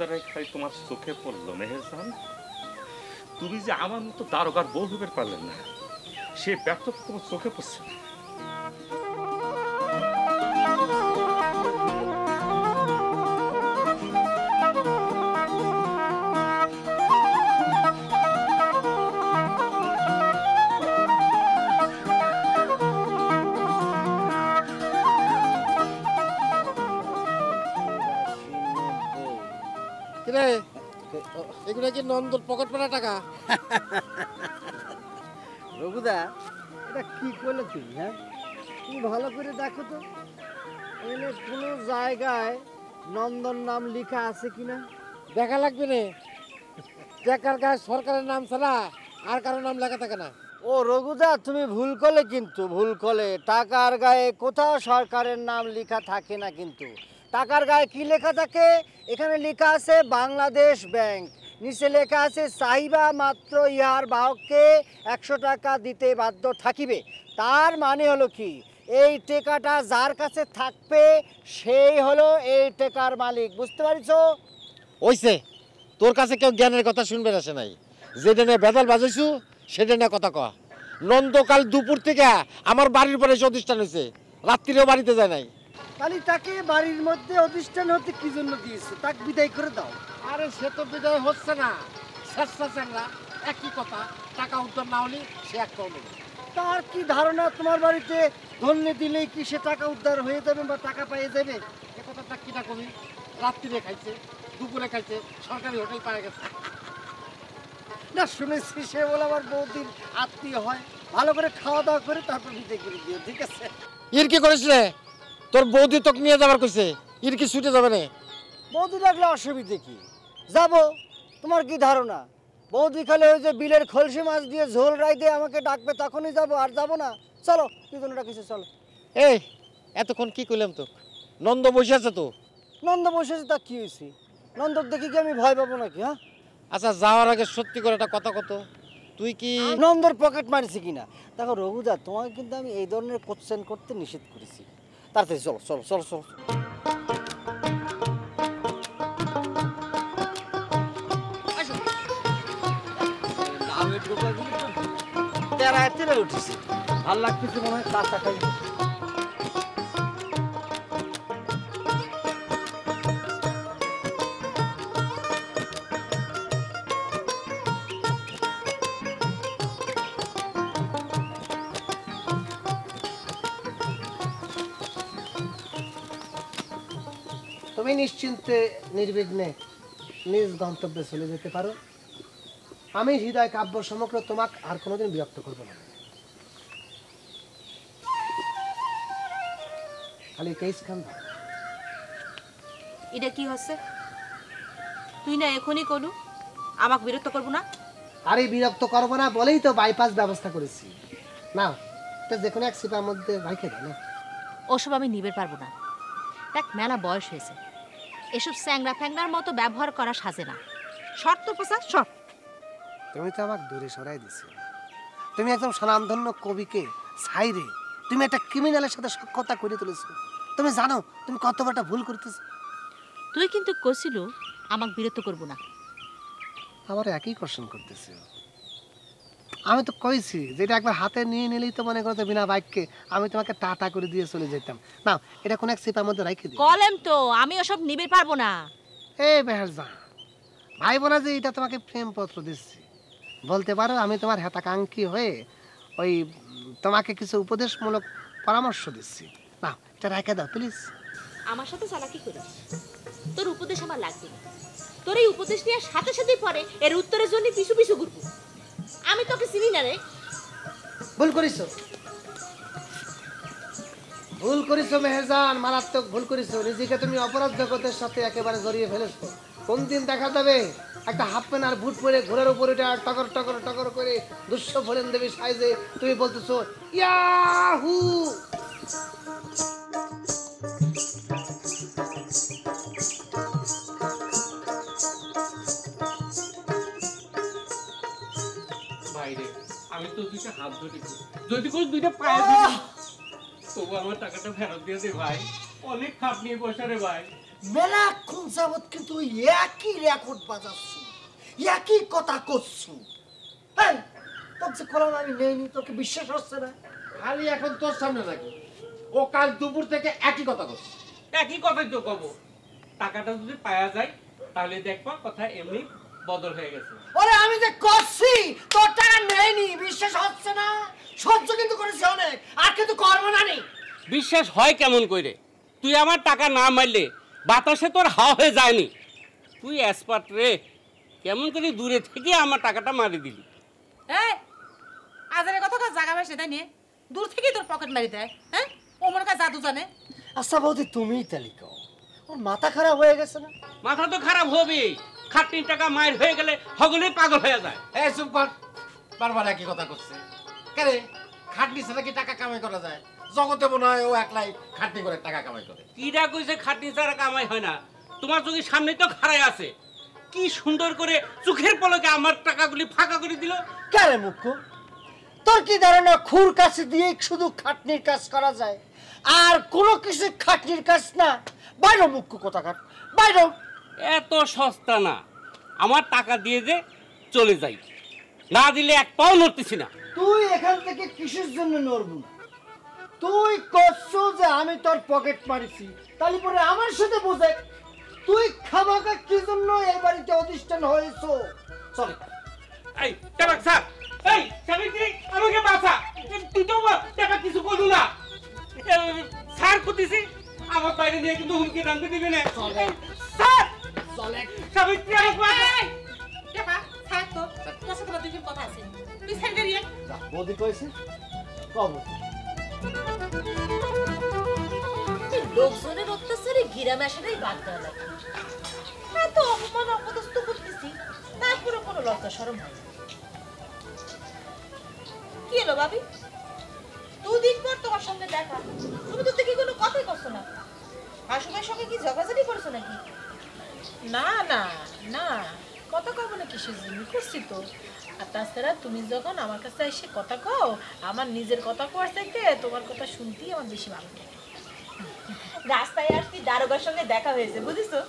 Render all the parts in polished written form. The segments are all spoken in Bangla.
কথাটাই খালি তোমার চোখে পড়লো মেহেরজান? তুমি যে আমার মতো দারোগার বউ হইতে পারলেন না, সে ব্যর্থতা তোমার চোখে পড়ছে না? এগুলো কি নন্দর পকেট মারা টাকা? রঘুদা, এটা কি করলে তুমি? হ্যাঁ, তুমি ভালো করে দেখো তো এখানে কোনো জায়গায় নন্দন নাম লেখা আছে কিনা। দেখা লাগবে না, টাকার গায়ে সরকারের নাম ছাড়া আর কারো নাম লেখা থাকে না। ও রঘুদা, তুমি ভুল করলে, কিন্তু ভুল করলে। টাকার গায়ে কোথাও সরকারের নাম লেখা থাকে না। কিন্তু টাকার গায়ে কি লেখা থাকে? এখানে লেখা আছে বাংলাদেশ ব্যাংক, নিচে লেখা আছে চাহিবা মাত্র ইহার বাহককে 100 টাকা দিতে বাধ্য থাকিবে। তার মানে হলো কি, এই টাকাটা যার কাছে থাকবে সেই হলো এই টাকার মালিক। বুঝতে পারিছো? ওইছে, তোর কাছে কেউ জ্ঞানের কথা শুনবে আসে নাই। যেটা নিয়ে বেদাল বাজাইছু সেটা নিয়ে কথা কয়া। নন্দকাল দুপুর থেকে আমার বাড়ির পরে এসে অধিষ্ঠান হয়েছে, রাত্রিরেও বাড়িতে যায় নাই। তাহলে তাকে বাড়ির মধ্যে অধিষ্ঠান হতে কি জন্য দিয়েছো? তাকে বিদায় করে দাও। আরে সে তো বিদায় হচ্ছে না, স্বেচ্ছাচাররা একই কথা, টাকা উদ্ধার না হলে সে এক কম। তার কি ধারণা তোমার বাড়িতে ধন্য দিলেই কি সে টাকা উদ্ধার হয়ে যাবে বা টাকা পেয়ে যাবে? এ কথাটা কিনা কবি, রাত্রিরে খাইছে, দুপুরে খাইছে, সরকারি হোটেল পায়ে গেছে। না, শুনেছি সে বলে আমার বৌদির আত্মীয় হয়। ভালো করে খাওয়া দাওয়া করে তারপর বিদায় করে দিও, ঠিক আছে? ইর কি করিস রে? তোর বৌদি তোকে নিয়ে যাবার কইছে, ইর কি ছুটে যাবে না? বৌদি লাগলে অসুবিধে কি? যাবো। তোমার কি ধারণা বৌদি খালে ওই যে বিলের খলসি মাছ দিয়ে ঝোল রাই দিয়ে আমাকে ডাকবে তখনই যাবো? আর যাবো না। চলো, কি জন্য ডাকিছে, চলো। এই এতক্ষণ কি কইলাম তো? নন্দ বসে আছে তো। নন্দ বসেছে, তা কি হয়েছে? নন্দক দেখি কি আমি ভয় পাবো নাকি? হ্যাঁ, আচ্ছা যাওয়ার আগে সত্যি করে একটা কথা কত, তুই কি নন্দর পকেট মারিছি কিনা? দেখো রঘুদা, তোমাকে কিন্তু আমি এই ধরনের কোশ্চেন করতে নিষেধ করেছি। তাড়াতাড়ি চলো চলো চলো চলো। উঠেছি, ভাল লাগতেছে মনে হয়। চা খাই। তুমি নিশ্চিন্তে নির্বিঘ্নে নিজ গন্তব্যে চলে যেতে পারো। আমি হৃদয় কাব্য সমগ্র তোমাকে আর কোনোদিন বিরক্ত করবো না। খালি কেস খান। এটা কি হচ্ছে? তুই না এখনই করু আমাকে বিরক্ত করবো না? আরে বিরক্ত করবো না বলেই তো বাইপাস ব্যবস্থা করেছি। না, এটা যে কোনো এক সিপার মধ্যে রাখে দাও না। ওসব আমি নিবে পারবো না। দেখ, মেলা বয়স হয়েছে, এসব স্যাংরা ফ্যাংরার মতো ব্যবহার করা সাজে না। শর্ত পোষা শর্ত। তুমি তো আমাকে দূরে সরাই দিছো। তুমি একদম স্বনামধন্য কবিকে সাইরে তুমি একটা ক্রিমিনালের সাথে সাক্ষাৎ করে তুলেছো। তুমি জানো তুমি কত বড় ভুল করতেছো। তুই কিন্তু কইছিল আমাকে বিরক্ত করবো না। আবার একই কোশ্চেন করতেছো। আমি তো কইছি যেটা একবার হাতে নিয়ে নিলেই তো মনে করতে বিনা বাক্যে আমি তোমাকে টাটা করে দিয়ে চলে যেতাম। না, এটা কোন এক সিপার মধ্যে রাখে দিই। কলেম তো আমি ওসব নিবে পারবো না। এই মেহেরজা, ভাই বোনা যে এটা তোমাকে প্রেমপত্র দিচ্ছি, বলতে পারো আমি তোমার হেতাকাঙ্ক্ষী হয়ে ওই তোমাকে কিছু উপদেশমূলক পরামর্শ দিচ্ছি। না, এটা রেখে দাও প্লিজ। আমার সাথে চালাকি করিস, তোর উপদেশ আমার লাগবে না। তোর এই উপদেশ নেওয়ার সাথে সাথেই পরে এর উত্তরের জন্য পিছু পিছু ঘুরবো। আমি তোকে চিনি না রে। ভুল করিস, ভুল করিস মেহেরজান, মারাত্মক ভুল করিস। নিজেকে তুমি অপরাধ জগতের সাথে একেবারে জড়িয়ে ফেলেছো। কোন দিন দেখা যাবে একটা হাফ প্যান্ট আর বুট পরে ঘোড়ার উপরে টকর টকর টকর করে দুঃস্ব ফোরেন দেবী সাইজে তুমি বলতেছো ইয়াহু। বাইরে আমি তো দুইটা হাত ধরে যদি করে দুইটা পায়ে ধরি তবু আমার টাকাটা ফেরত দিয়ে দে ভাই। অনেক খাপ নিয়ে বসা রে ভাই। মেলাক্ষণ যাবৎ কিন্তু একই রেকর্ড বাজাচ্ছ, একই কথা করছো। এই তোর যে কলাম আমি নেইনি, তোকে বিশ্বাস হচ্ছে না? খালি এখন তোর সামনে নাকি? ও কাল দুপুর থেকে একই কথা করছে। একই কথাই তো কব, টাকাটা যদি পাওয়া যায় তাহলে দেখবা কথা এমনি বদল হয়ে গেছে। ওরে আমি যে করছি, তোর টাকা নেইনি, বিশ্বাস হচ্ছে না? সহ্য কিন্তু করেছি অনেক, আর কিন্তু করবো না। নি বিশ্বাস হয় কেমন কইরে? তুই আমার টাকা না মারলে বাতাসে তোর হাওয়া হয়ে যায়নি। তুই এক্সপার্ট রে, কেমন করে দূরে থেকে আমার টাকাটা মারি দিলি। এই আজারের কথা জায়গা বেশি তাই নিয়ে দূর থেকেই তোর পকেট মারি দেয়। হ্যাঁ, ও মনে কাজ জাদু জানে। আচ্ছা বৌদি, তুমিই তালিকা, ওর মাথা খারাপ হয়ে গেছে না? মাথা তো খারাপ হবেই, খাটনির টাকা মায়ের হয়ে গেলে হগলে পাগল হয়ে যায়। এই চুপ কর, বারবার একই কথা করছে। কেরে খাটনি ছাড়া কি টাকা কামাই করা যায়? জগতে মনে হয় ও একলাই খাটনি করে টাকা কামাই করে। কিরা কইছে খাটনি ছাড়া কামাই হয় না? তোমার চোখের সামনে তো খাড়াই আছে, কি সুন্দর করে চোখের পলকে আমার টাকাগুলি ফাঁকা করে দিল। কেন মুখ্য, তোর কি ধারণা খুর কাছে দিয়ে শুধু খাটনির কাজ করা যায় আর কোনো কিছু খাটনির কাজ না? বাইরে মুখ্য কোথাকার, বাইরে। এত সস্তা না, আমার টাকা দিয়ে যে চলে যাই, না দিলে এক পাও নড়তেছি না। তুই এখান থেকে কিসের জন্য নড়বো না? তুই করছো যে আমি তোর পকেট মারিছি, তাহলে পরে আমার সাথে বোঝে তুই খামাকা কি জন্য এই বাড়িতে অধিষ্ঠান হয়েছো। চল এই টাকা স্যার, এই সাবিত্রী আমাকে বাঁচা, তুই তো টাকা কিছু করলু না। স্যার করতেছি আমার বাইরে নিয়ে কিন্তু হুমকি টানতে দিবি না। স্যার চলে সাবিত্রী আমাকে বাঁচা। টাকা থাক তো, তোর সাথে আমার দুজন কথা আছে, তুই সাইড দিয়ে। বৌদি কয়েছে কব লোকজনের অত্যাচারে গ্রামে আসাটাই বাদ দেওয়া লাগে। এত অপমান অপদস্থ করতেছি, তারপরে কোনো লজ্জা শরম হয় না। কি হলো ভাবি, দুদিন পর তোমার সঙ্গে দেখা, তুমি তো দেখি কোনো কথাই করছো না। হাসুমের সঙ্গে কি ঝগড়াঝাটি করছো নাকি? না না না, কথা কব না কিসের জন্য করছি তো। আর তাছাড়া তুমি যখন আমার কাছে এসে কথা কও, আমার নিজের কথা কোয়ার চাইতে তোমার কথা শুনতেই আমার বেশি ভালো লাগে। রাস্তায় আসছি, দারোগার সঙ্গে দেখা হয়েছে, বুঝেছো?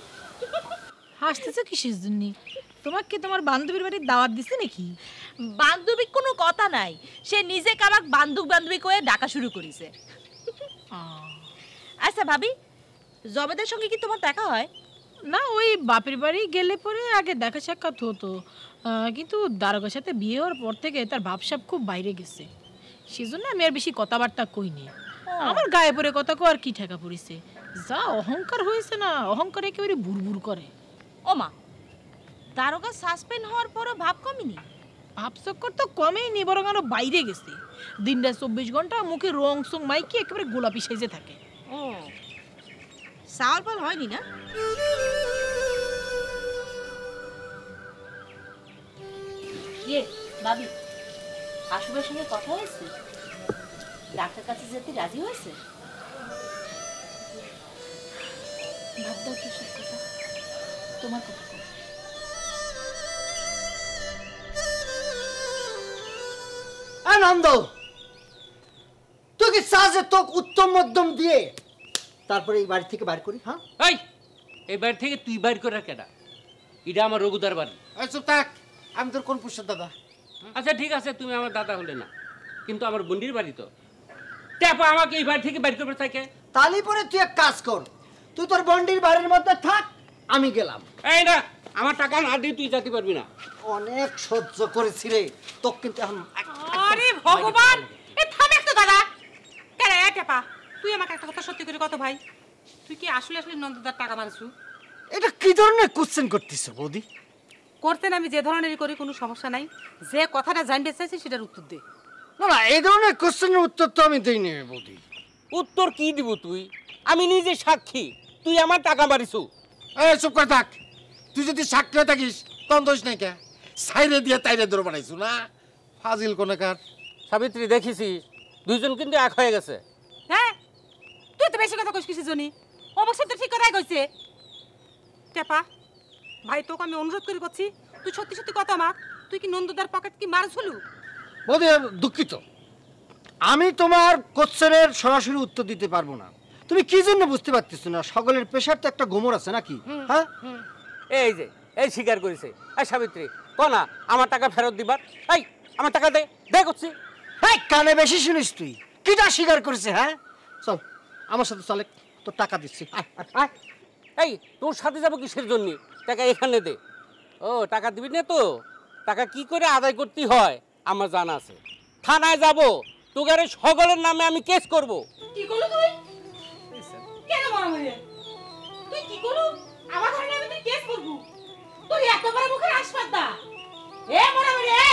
হাসতেছো কিসের জন্য? তোমাকে কি তোমার বান্ধবীর বাড়ির দাওয়াত দিছে নাকি? বান্ধবী কোনো কথা নাই, সে নিজে কাবাক বান্ধব বান্ধবী করে ডাকা শুরু করেছে। আচ্ছা ভাবি, জবেদের সঙ্গে কি তোমার দেখা হয়? না, ওই বাপের বাড়ি গেলে পরে আগে দেখা সাক্ষাৎ হতো, কিন্তু দারোগার সাথে বিয়ে হওয়ার পর থেকে তার ভাবসাব খুব বাইরে গেছে, সেজন্য আমি আর বেশি কথাবার্তা কইনি। আমার গায়ে পড়ে কথা কো আর কি ঠেকা পড়েছে, যা অহংকার হয়েছে না, অহংকার একেবারে বুড়বুড় করে। ওমা, দারোগা সাসপেন্ড হওয়ার পরও ভাব কমেনি? ভাবচক্কর তো কমেই নি, বরং আরো বাইরে গেছে। দিনটা 24 ঘন্টা মুখে রং সং মাইকে একেবারে গোলাপি সাইজে থাকে। ও, সাওয়াল পাল হয়নি না? ইয়ে ভাবি, আশুবের সঙ্গে কথা হয়েছে? ডাক্তার কাছে যেতে রাজি হয়েছে? ভাব দাও কি সব কথা, তোমার কথা। আনন্দ, তুই কি সাজে তোক উত্তম মধ্যম দিয়ে তারপরে এই বাড়ি থেকে বার করি? হ্যাঁ, এই বাড়ি থেকে তুই বাইর করে কেডা? এটা আমার রঘুদার বাড়ি। এই চুপ থাক, আমি তোর কোন পুষ্যের দাদা? আচ্ছা ঠিক আছে, তুমি আমার দাদা হলে না, কিন্তু আমার বন্ডির বাড়ি তো। ট্যাপা আমাকে এই বাড়ি থেকে বাইর করবে থাকে। তালি পরে তুই এক কাজ কর, তুই তোর বন্ডির বাড়ির মধ্যে থাক, আমি গেলাম। এই না, আমার টাকা না দিয়ে তুই যেতে পারবি না। অনেক সহ্য করেছি রে, তোকে কিন্তু এখন আরে ভগবান, এ থাম একটু দাদা। কেন টেপা, তুই আমাকে একটা কথা সত্যি করে কত ভাই, তুই কি আসলে আসলে নন্দদার টাকা মারছু? এটা কি ধরনের কোশ্চেন করতিস বৌদি? করতেন আমি যে ধরনেরই করি কোনো সমস্যা নাই, যে কথাটা জানতে চাইছি সেটার উত্তর দে। না না, এই ধরনের কোশ্চেনের উত্তর তো আমি দিই নি বৌদি। উত্তর কি দিব তুই? আমি নিজে সাক্ষী, তুই আমার টাকা মারিছু। এই চুপ করে থাক, তুই যদি সাক্ষী হয়ে থাকিস তখন দোষ নাই কে? সাইরে দিয়ে তাইরে দৌড় বানাইছু না, ফাজিল কোনাকার। সাবিত্রী দেখেছিস, দুইজন কিন্তু এক হয়ে গেছে। হ্যাঁ, তুই তো বেশি কথা কইস কিসের জন্য? অবশ্যই তো ঠিক কথাই কইছে। টেপা ভাই, তোকে আমি অনুরোধ করে করছি, তুই সত্যি সত্যি কথা মা, তুই কি নন্দদার পকেট কি মারছলু? বৌদি দুঃখিত, আমি তোমার কোশ্চেনের সরাসরি উত্তর দিতে পারবো না। তুমি কি জন্য বুঝতে পারতেছো না? সকলের পেশার তো একটা গোমর আছে নাকি? হ্যাঁ, এই যে এই স্বীকার করেছে। এই সাবিত্রী কনা আমার টাকা ফেরত দিবার। এই আমার টাকা দে দে করছি। এই কানে বেশি শুনিস তুই, কিটা স্বীকার করেছে? হ্যাঁ চল আমার সাথে, চলে তোর টাকা দিচ্ছি। এই তোর সাথে যাবো কিসের জন্য? টাকা এখানে দে। ও টাকা দিবি না তো? টাকা কি করে আদায় করতে হয় আমার জানা আছে। থানায় যাব, তোকে সকলের নামে আমি কেস করব। কি করলো তুই? কেন মারামারি? তুই কি করলো? আমার ধারণা আমি তুই কেস করবো। তুই এত বড় মুখের আসপাদ্দা। এ মারামারি এ!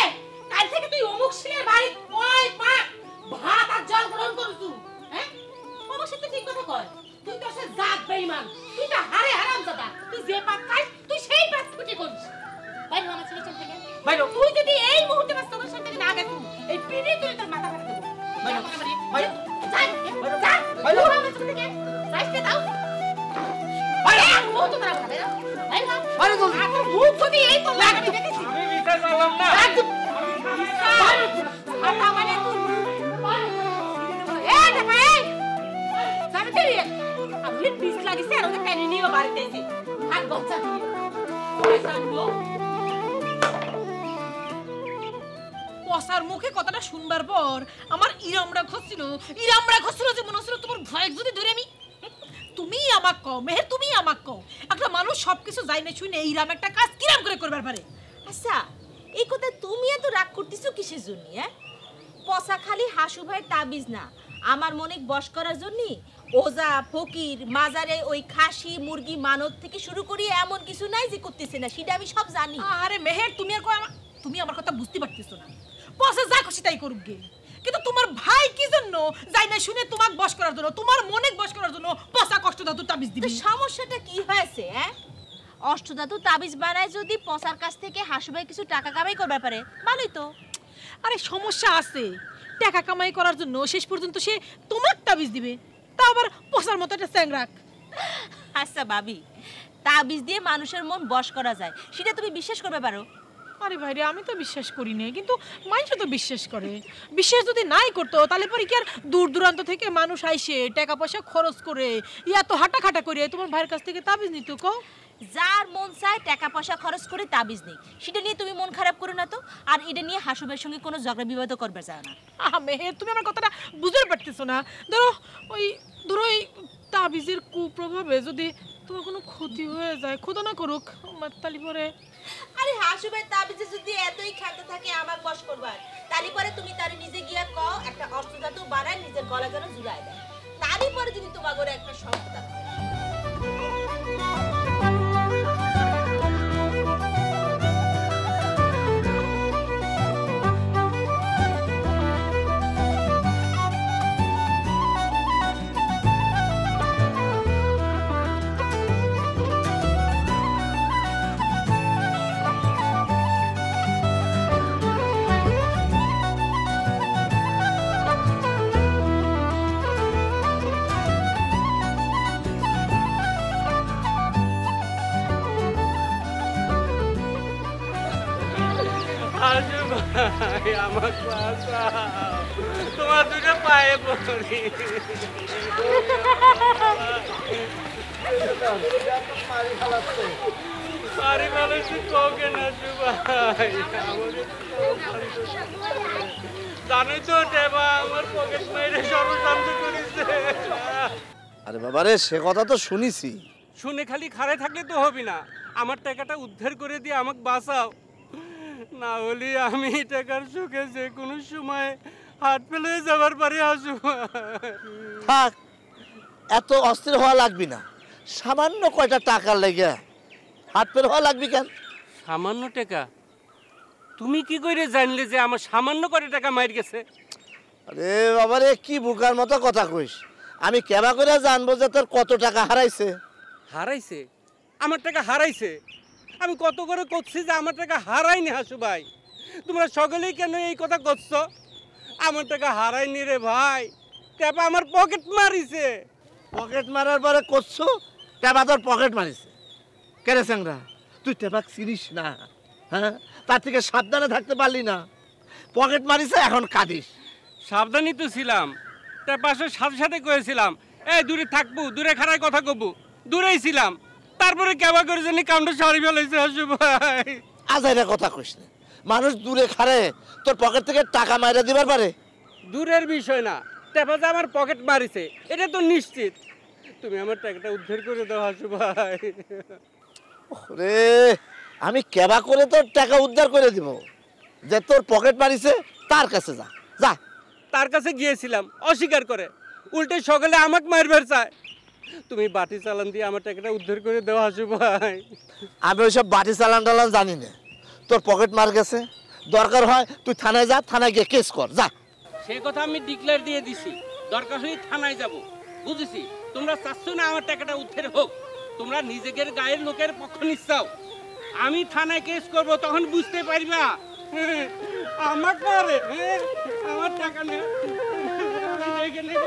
কাল থেকে তুই অমুক ছেলের বাড়ি কয় পাক ভাত আর জল গ্রহণ করছু। হ্যাঁ? অবশ্যই তুই ঠিক কথা কয়। তুই তো সে জাত বেঈমান। তুই তো হারে হারামজাদা। তুই যে পাক খাস তুই সেই পাক ফুটে করিস। বাইরে আমার ছেলে চল থেকে। বাইরে তুই যদি এই মুহূর্তে বাস তোমার সাথে না গেছ, এই পিড়ি তুই তোর মাথা ফাটা দেব। বাইরে মারামারি। বাইরে যা। যা। বাইরে আমার ছেলে থেকে। যাইতে দাও। বাইরে ও তো মারা খাবে না। বাইরে বাইরে তো আর মুখ যদি এই তো লাগাবি দেখেছি। আমি বিচার করলাম না। আটা মানে তুই এ দেখা এই যাবে তুই আমি পিস লাগিছে আর ওকে টেনে নিয়ে বাড়িতে এসে আর বাচ্চা দিয়ে পয়সা আনবো। পসার মুখে কথাটা শুনবার পর আমার ইরামরা খসছিল যে মনে হচ্ছিল তোমার ভয় যদি ধরে আমি। তুমি আমাক কও মেহের, তুমি আমাক কও একটা মানুষ সবকিছু যাই না শুনে ইরাম একটা কাজ কিরাম করে করবার পারে? আচ্ছা এই কথা তুমি এত রাগ করতেছো কিসের জন্য? হ্যাঁ পসা খালি হাসু ভাই তাবিজ না, আমার মনে বশ করার জন্য ওজা ফকির মাজারে ওই খাসি মুরগি মানত থেকে শুরু করি এমন কিছু নাই যে করতেছে না, সেটা আমি সব জানি। আরে মেহের তুমি আর তুমি আমার কথা বুঝতে পারতেছো না। পসা যা খুশি তাই করুক গে, কিন্তু তোমার ভাই কি জন্য যাই না শুনে তোমাকে বশ করার জন্য, তোমার মনে বশ করার জন্য পসা কষ্ট দাও তো তাবিজ দিবি। সমস্যাটা কি হয়েছে? হ্যাঁ অষ্টধাতু তাবিজ বানায় যদি পসার কাছ থেকে হাসু ভাই কিছু টাকা কামাই করবার পারে ভালোই তো। আরে সমস্যা আছে, টাকা কামাই করার জন্য শেষ পর্যন্ত সে তোমার তাবিজ দিবে, তা আবার পসার মতো একটা স্যাংরাক। আচ্ছা ভাবি, তাবিজ দিয়ে মানুষের মন বশ করা যায় সেটা তুমি বিশ্বাস করবে পারো? আরে ভাইরে আমি তো বিশ্বাস করি না, কিন্তু মানুষ তো বিশ্বাস করে। বিশ্বাস যদি নাই করতো তাহলে পরে কি আর দূর দূরান্ত থেকে মানুষ আইসে টাকা পয়সা খরচ করে ইয়া তো হাঁটাখাটা করে তোমার ভাইয়ের কাছ থেকে তাবিজ নিত? কো যার মন চায় টাকা পয়সা খরচ করে তাবিজ নেই, সেটা নিয়ে তুমি মন খারাপ করো না তো। আর এটা নিয়ে হাসুবের সঙ্গে কোনো ঝগড়া বিবাদ করবে যায় না। মেহের তুমি আমার কথাটা বুঝতে পারতেছো না। ধরো এই তাবিজের কুপ্রভাবে যদি তোমার কোনো ক্ষতি হয়ে যায়, খোদা না করুক, তালি পরে আরে হাসুবের তাবিজে যদি এতই খ্যাত থাকে আমার বশ করবার, তালি পরে তুমি তারে নিজে গিয়া কও একটা অষ্টধাতু বানায় নিজের গলা যেন জুড়ায় দেয়, তালি পরে যদি তোমার ঘরে একটা সন্তান হয়। আমার তোমার দুটো পায়ে পড়ি। পারি মানুষ কৌকে না ভাই, জানোই তো দেবা আমার পকেট মাইরে সর্বশান্ত করেছে। আরে বাবা রে, সে কথা তো শুনিছি। শুনে খালি খাড়ে থাকলে তো হবে না, আমার টাকাটা উদ্ধার করে দিয়ে আমাকে বাঁচাও, না হলে আমি টাকার সুখে যে কোনো সময় হাত ফেলে যাবার পারে আসু। থাক, এত অস্থির হওয়া লাগবি না। সামান্য কয়টা টাকার লেগে হাত ফেল হওয়া লাগবি কেন? সামান্য টাকা? তুমি কি করে জানলে যে আমার সামান্য কয়টা টাকা মার গেছে? আরে বাবা রে, কি বোকার মতো কথা কইস। আমি কেবা করে জানবো যে তোর কত টাকা হারাইছে? হারাইছে? আমার টাকা হারাইছে? আমি কত করে করছি যে আমার টাকা হারাইনি হাসু ভাই, তোমরা সকলেই কেন এই কথা করছো? আমার টাকা হারাইনি রে ভাই, টেপা আমার পকেট মারিছে। পকেট মারার পরে করছো টেপা তোর পকেট মারিছে? কেরে স্যাংরা, তুই টেপাক চিনিস না? হ্যাঁ, তার থেকে সাবধানে থাকতে পারলি না? পকেট মারিছে এখন কাঁদিস? সাবধানই তো ছিলাম, টেপাসের সাথে সাথে করেছিলাম এই দূরে থাকবো, দূরে খাড়ায় কথা কব, দূরেই ছিলাম। তারপরে কেবা করে জানি কাউন্টার সারি ফেলাইছে হাসু ভাই। আজাইরা কথা কইস না, মানুষ দূরে খারে তোর পকেট থেকে টাকা মাইরা দিবার পারে। দূরের বিষয় না, টেপা যে আমার পকেট মারিছে এটা তো নিশ্চিত। তুমি আমার টাকাটা উদ্ধার করে দাও হাসু ভাই। রে আমি কেবা করে তোর টাকা উদ্ধার করে দিব? যে তোর পকেট মারিছে তার কাছে যা, যা। তার কাছে গিয়েছিলাম, অস্বীকার করে, উল্টে সকালে আমাকে মারবার চায়। তুমি বাটি চালান দিয়ে আমার টাকাটা উদ্ধার করে দাও হাসু ভাই। আমি ওইসব বাটি চালান টালান জানি না। তোর পকেট মার গেছে, দরকার হয় তুই থানায় যা, থানায় গিয়ে কেস কর, যা। সে কথা আমি ডিক্লেয়ার দিয়ে দিছি, দরকার হয়ে থানায় যাব। বুঝেছি তোমরা চাচ্ছ না আমার টাকাটা উদ্ধার হোক, তোমরা নিজেদের গায়ের লোকের পক্ষ নিচ্ছাও। আমি থানায় কেস করব, তখন বুঝতে পারবা। আমার পরে আমার টাকা নেই, আমি রেখে নেব।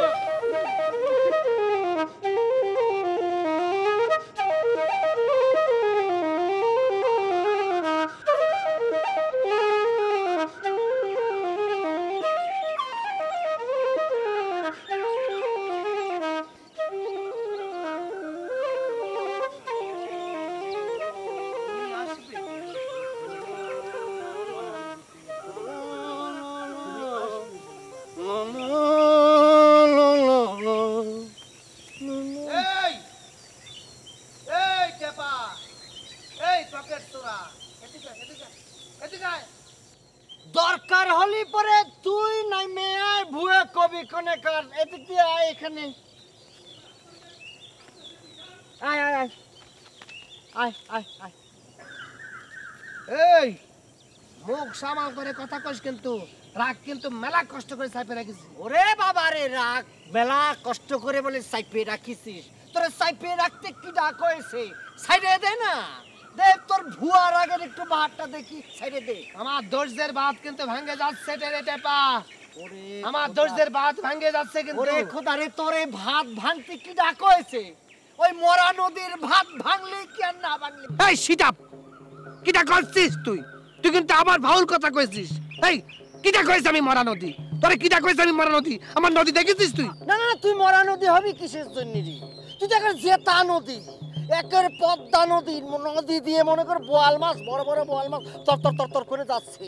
দরকার হলে পরে তুই নাই মেয়ে ভুয়ে কবি কোনে কার এদিক দিয়ে আয় এখানে আয় আয় আয় আয় আয় আয় এই মুখ সামাল করে কথা কইস কিন্তু রাগ কিন্তু মেলা কষ্ট করে সাইপে রাখিস ওরে বাবা রে রাগ মেলা কষ্ট করে বলে সাইপে রাখিস তোরে সাইপে রাখতে কি ডাক হয়েছে সাইডে দে না দেখ তোর ভুয়া রাগের একটু বাহারটা দেখি সাইডে দে আমার দর্জের বাত কিন্তু ভাঙে যাচ্ছে রে টেপা আমার দর্জের বাত ভাঙে যাচ্ছে কিন্তু ওরে খোদা রে তোরে ভাত ভাঙতে কি ডাক হয়েছে ওই মরা নদীর ভাত ভাঙলে কি আর না ভাঙলে এই সিটাপ কিটা করছিস তুই? তুই কিন্তু আবার ভাউল কথা কইছিস। এই কিটা কইছিস আমি মরা নদী? তোরে কিটা কইছিস আমি মরা নদী? আমার নদী দেখেছিস তুই? না না তুই মরা নদী হবি কিসের জন্য রে তুই দেখ জেতা নদী একের পদ্মা নদী নদী দিয়ে মনে কর বোয়াল মাছ বড় বড় বোয়াল মাছ তর তর তর তর করে যাচ্ছে